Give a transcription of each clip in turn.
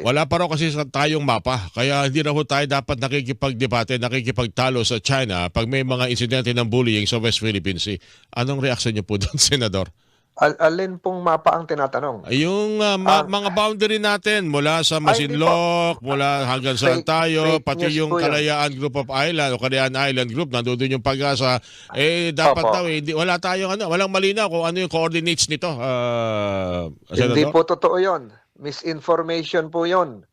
Wala pa raw kasi tayong mapa, kaya hindi raw tayo dapat nakikipagdebate, nakikipagtalo sa China pag may mga insidente ng bullying sa West Philippine Sea. Anong reaksyon niyo po doon, Senador? Alin pong mapa ang tinatanong? Yung Ah, mga boundary natin mula sa hindi po. Masinloc, mula hanggang saan tayo, Fake pati news yung po yun. Kalayaan Group of Island o Kalayaan Island Group, nandoon yung Pag-asa, dapat Opo. daw, hindi, wala tayong walang malinaw kung ano yung coordinates nito, Hindi Senador. po totoo yon. Misinformation po yon.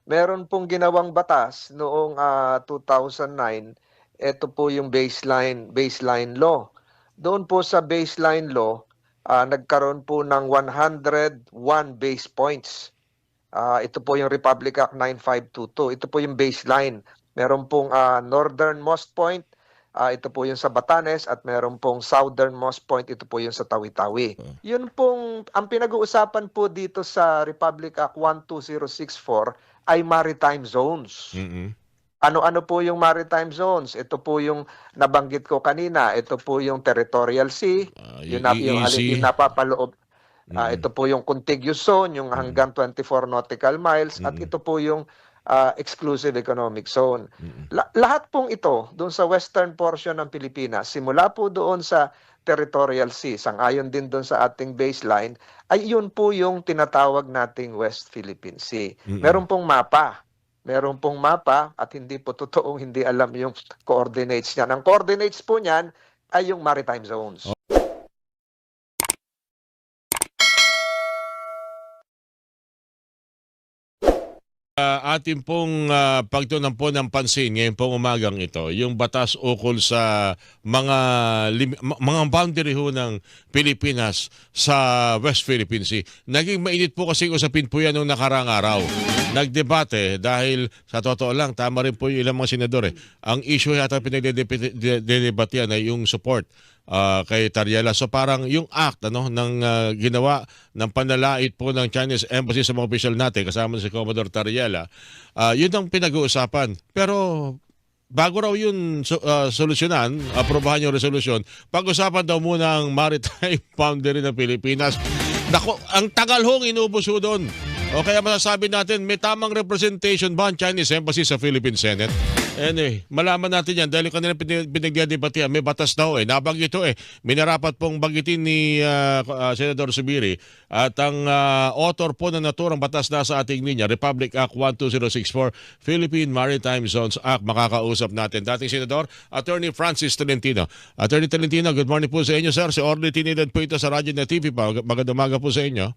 Meron pong ginawang batas noong 2009. Ito po yung baseline law. Doon po sa baseline law, nagkaroon po ng 101 base points. Ito po yung Republic Act 9522. Ito po yung baseline. Meron pong northernmost point, ito po yung sa Batanes, at meron pong southernmost point, ito po yung sa Tawi-Tawi. Yun pong, ang pinag-uusapan po dito sa Republic Act 12064 ay maritime zones. Mm-mm. Ano-ano po yung maritime zones? Ito po yung nabanggit ko kanina. Ito po yung territorial sea, Yung yung EEZ. napapaloob. Mm-mm. Ito po yung contiguous zone, yung Mm-mm. hanggang 24 nautical miles, at Mm-mm. ito po yung exclusive economic zone. Mm-mm. Lahat pong ito doon sa western portion ng Pilipinas, simula po doon sa territorial sea, sangayon din doon sa ating baseline, ay yun po yung tinatawag nating West Philippine Sea. Mm-mm. Meron pong mapa. Meron pong mapa at hindi po totoong hindi alam yung coordinates niyan. Ang coordinates po niyan ay yung maritime zones. Atin pong pagtuunan po ng pansin ngayon pong umagang ito, yung batas ukol sa mga boundary ho ng Pilipinas sa West Philippine Sea. Naging mainit po kasi usapin po yan noong nakarang araw. Nagdebate dahil sa totoo lang, tama rin po yung ilang mga senador eh. Ang issue yata pinagdedebatihan ay yung support kay Tariela. So parang yung act ng ginawa ng panlalait po ng Chinese Embassy sa mga opisyal natin kasama si Commodore Tariela, yun ang pinag-uusapan. Pero bago raw yun solusyonan, aprobahan yung resolusyon, pag-usapan daw muna ang maritime boundary ng Pilipinas. Nako, ang tagal hong inubos ho doon. O kaya masasabi natin, may tamang representation ba ang Chinese Embassy sa Philippine Senate? Anyway, malaman natin yan dahil kanila pinagdadebatihan, may batas daw nabanggit ito minarapat pong banggitin ni Senador Subiri at ang author po ng naturang batas na sa ating linya, Republic Act 12064, Philippine Maritime Zones Act, makakausap natin. Dating Senador, Attorney Francis Tolentino. Attorney Tolentino, good morning po sa inyo, sir. Si Orly Trinidad po ito sa Radyo na TV pa. Magandang umaga po sa inyo.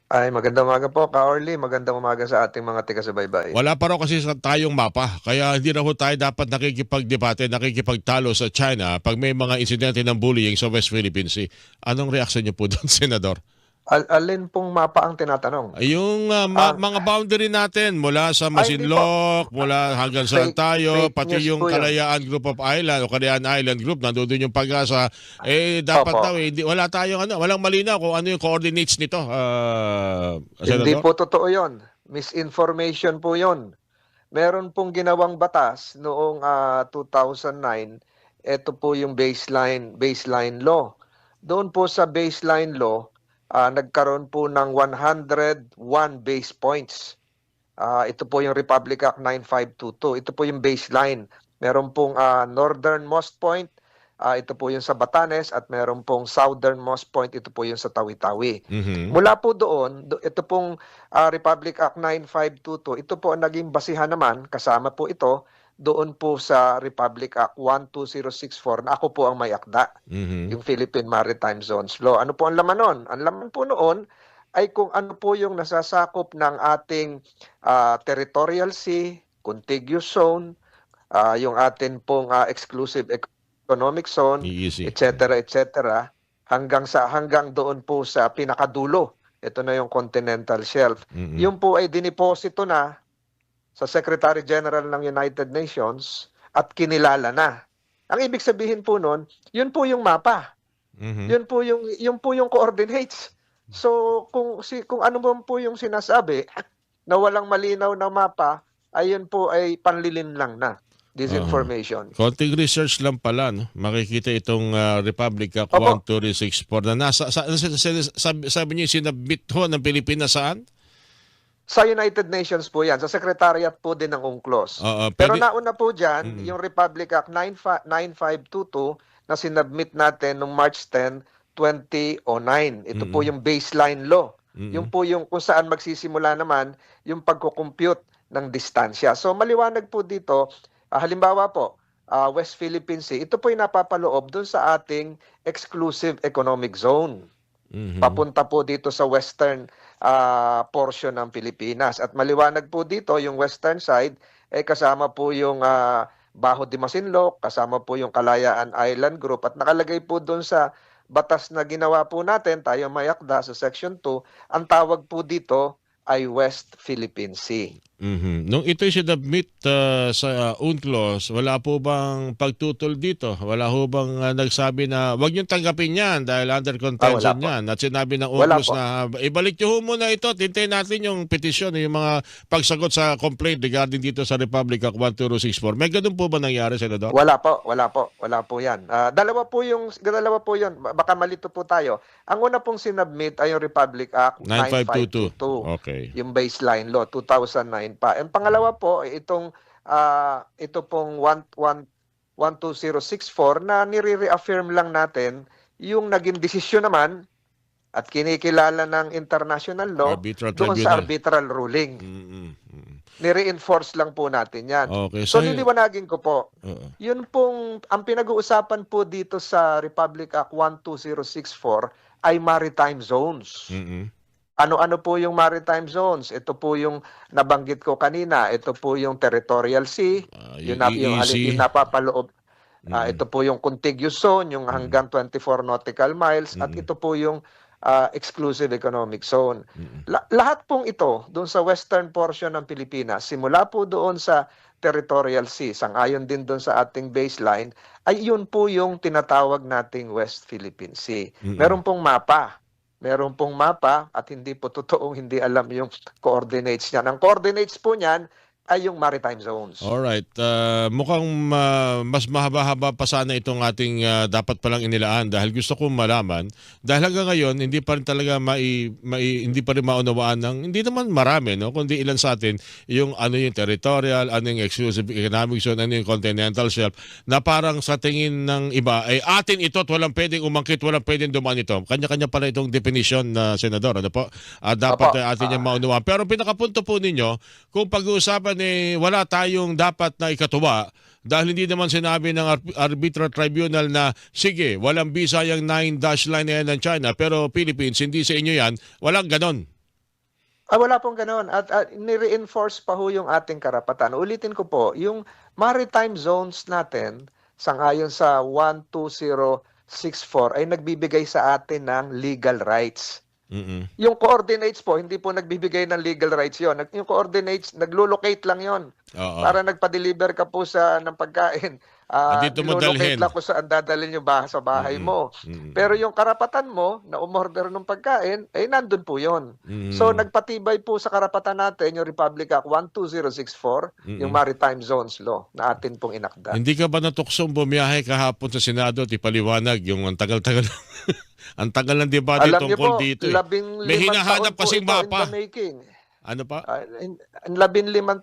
Ay, magandang umaga po, Ka-Orly. Magandang umaga sa ating mga taga-subaybay. Wala pa raw kasi tayong mapa, kaya hindi raw tayo dapat nakikipagdebate, nakikipagtalo sa China pag may mga insidente ng bullying sa West Philippine Sea. Anong reaksyon niyo po doon, Senador? Alin pong mapa ang tinatanong? Yung Ah, mga boundary natin mula sa hindi po. Masinloc, mula hanggang saan tayo, Fake pati news yung po yun. Kalayaan Group of Island o Kalayaan Island Group, nandoon yung Pag-asa, dapat Opo. daw, hindi, wala tayong walang malinaw kung ano yung coordinates nito, Hindi Senador. po totoo yon. Misinformation po yon. Meron pong ginawang batas noong 2009. Ito po yung baseline law. Doon po sa baseline law, nagkaroon po ng 101 base points. Ito po yung Republic Act 9522. Ito po yung baseline. Meron pong northernmost point, ito po yung sa Batanes, at meron pong southernmost point, ito po yung sa Tawi-Tawi. Mhm. Mula po doon, ito pong Republic Act 9522, ito po ang naging basihan naman, kasama po ito, doon po sa Republic Act 12064 na ako po ang may akda, Mhm. yung Philippine Maritime Zones Law. Ano po ang laman nun? Ang laman po noon ay kung ano po yung nasasakop ng ating territorial sea, contiguous zone, yung atin pong exclusive economic zone, Easy. etc., hanggang doon po sa pinakadulo. Ito na yung continental shelf. Mhm. Yun po ay diniposito na sa Secretary General ng United Nations at kinilala na. Ang ibig sabihin po noon, yun po yung mapa. Mhm. Yun po yung coordinates. So kung ano man po yung sinasabi na walang malinaw na mapa, ayun po ay panlilin lang na Oo. disinformation. Konting research lang pala, no? Makikita itong Republic Act Opo. 12364 na nasa, sabi niyo, sinabit ho ng Pilipinas saan? Sa United Nations po yan, sa Secretariat po din ng UNCLOS. Oo, Pero pwede. nauna po dyan, Mm, yung Republic Act 9522 na sinubmit natin noong March 10, 2009. Ito po mm, yung baseline law. Yung mm, po yung kung saan magsisimula naman yung pagkukompute ng distansya. So maliwanag po dito, halimbawa po, West Philippine Sea, ito po yung napapaloob dun sa ating exclusive economic zone. mhm. Papunta po dito sa western portion ng Pilipinas. At maliwanag po dito, yung western side, kasama po yung Baho de Masinloc, kasama po yung Kalayaan Island Group, at nakalagay po doon sa batas na ginawa po natin, tayo mayakda sa Section 2, ang tawag po dito ay West Philippine Sea. Mhm. Nung ito'y sinubmit sa UNCLOS, wala po bang pagtutol dito? Wala ho bang nagsabi na wag niyong tanggapin yan dahil under Wala contention po. yan? At sinabi ng Wala UNCLOS po. na ibalik niyo ho muna ito, tintayin natin yung petisyon, yung mga pagsagot sa complaint regarding dito sa Republic Act 12064. May ganun po ba nangyari, Senador? Wala po, wala po, wala po 'yan. Dalawa po 'yun. Baka malito po tayo. Ang una pong sinubmit ay yung Republic Act 9522. 9522, Okay. yung baseline law 2009 pa. Ang pangalawa po ay ito pong 12064 na nire-reaffirm lang natin yung naging desisyon naman at kinikilala ng international law Arbitral doon sa Tribunal. arbitral ruling. Mm, mm. Ni-reinforce lang po natin 'yan. Okay. So liliwanagin ko po, Oo. yun pong, ang pinag-uusapan po dito sa Republic Act 12064 ay maritime zones. Mm, Ano-ano po yung maritime zones? Ito po yung nabanggit ko kanina. Ito po yung territorial sea, yung yung EEZ. napapaloob. Mm, Ito po yung contiguous zone, yung mm, hanggang 24 nautical miles. At mm, ito po yung exclusive economic zone. mm. Lahat pong ito doon sa western portion ng Pilipinas, simula po doon sa territorial sea, sangayon din doon sa ating baseline, ay yun po yung tinatawag nating West Philippine Sea. Mm. Meron pong mapa at hindi po totoong hindi alam yung coordinates niyan. Ang coordinates po niyan ay yung maritime zones. Alright. Mukhang mas mahaba-haba pa sana itong ating dapat palang inilaan dahil gusto kong malaman dahil hanggang ngayon hindi pa rin talaga hindi pa rin maunawaan ng hindi naman marami no kundi ilan sa atin yung ano yung territorial, ano yung exclusive economic zone, ano yung continental shelf na parang sa tingin ng iba ay atin ito at walang pwedeng umangkit, walang pwedeng dumaan ito. Kanya-kanya pala itong definition na senador ano po? Opo, Dapat atin yung maunawaan. Pero ang pinakapunto po ninyo kung pag-uusapan wala tayong dapat na ikatuwa dahil hindi naman sinabi ng arbitral tribunal na sige, walang visa yung 9 line na yan ng China pero Philippines, hindi sa inyo yan. Walang ganon. wala pong ganoon. At ni-reinforce pa ho yung ating karapatan. Ulitin ko po, yung maritime zones natin, sangayon sa 12064, ay nagbibigay sa atin ng legal rights. Mm-mm. Yung coordinates po, hindi po nagbibigay ng legal rights yon. Yung coordinates, naglo-locate lang yon. Oo. Para nagpa-deliver ka po ng pagkain. Andito mo Nilolocate dalhin. lang kung saan dadalhin yung sa bahay Mm-mm. mo. Mm-mm. Pero yung karapatan mo na umorder ng pagkain, nandun po yon. So Mm-mm. nagpatibay po sa karapatan natin yung Republic Act 12064, yung Mm-mm. Maritime Zones Law na atin pong inakda. Hindi ka ba natuksong bumiyahe kahapon sa Senado at ipaliwanag yung ang tagal-tagal ang tagal ng debate Alam niyo tungkol po, dito eh. May 15 hinahanap taon po kasing ito in the mapa. making. Ano pa? 15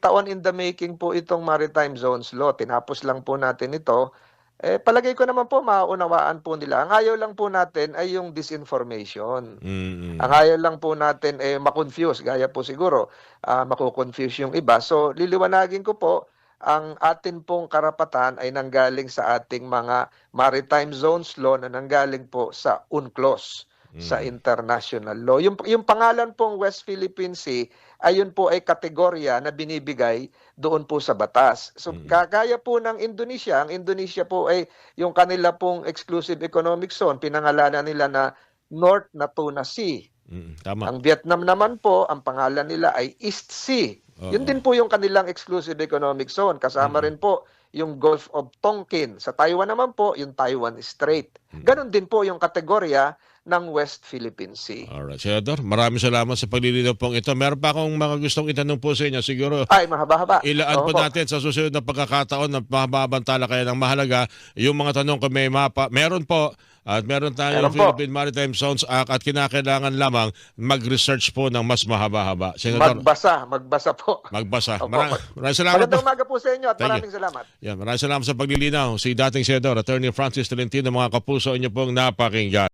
taon in the making po itong Maritime Zones Law. Tinapos lang po natin ito. Palagay ko naman po maunawaan po nila. Ang ayaw lang po natin ay yung disinformation. Mm-mm. Ang ayaw lang po natin makonfuse. Gaya po siguro, makukonfuse yung iba. So liliwanagin ko po, ang atin pong karapatan ay nanggaling sa ating mga Maritime Zones Law na nanggaling po sa UNCLOS, sa international law. Yung pangalan pong West Philippine Sea, ayun po ay kategorya na binibigay doon po sa batas. So kagaya po ng Indonesia, ang Indonesia po ay yung kanila pong exclusive economic zone, pinangalanan nila na North Natuna Sea. Tama. Ang Vietnam naman po, ang pangalan nila ay East Sea. Yun Oo. din po yung kanilang exclusive economic zone. Kasama rin po yung Gulf of Tonkin. Sa Taiwan naman po, yung Taiwan Strait. Ganon din po yung kategorya ng West Philippine Sea. Alright, Senador, maraming salamat sa paglilinaw pong ito. Meron pa akong mga gustong itanong po sa inyo. Siguro Ay, mahaba-haba. ilaan Oo po po. natin sa susunod na pagkakataon na mahababang talakayan ng mahalaga. Yung mga tanong kung may mapa, meron po. At meron tayong Meron po. Philippine Maritime Zones Act at kinakailangan lamang mag-research po ng mas mahaba-haba. Senator, Magbasa po. magbasa. Opo. Maraming salamat Magandang po. umaga po sa inyo at Thank you. maraming salamat. Yan, maraming salamat sa paglilinaw. Si dating Senador, Attorney Francis Tolentino, mga kapuso, inyo pong napakinggan.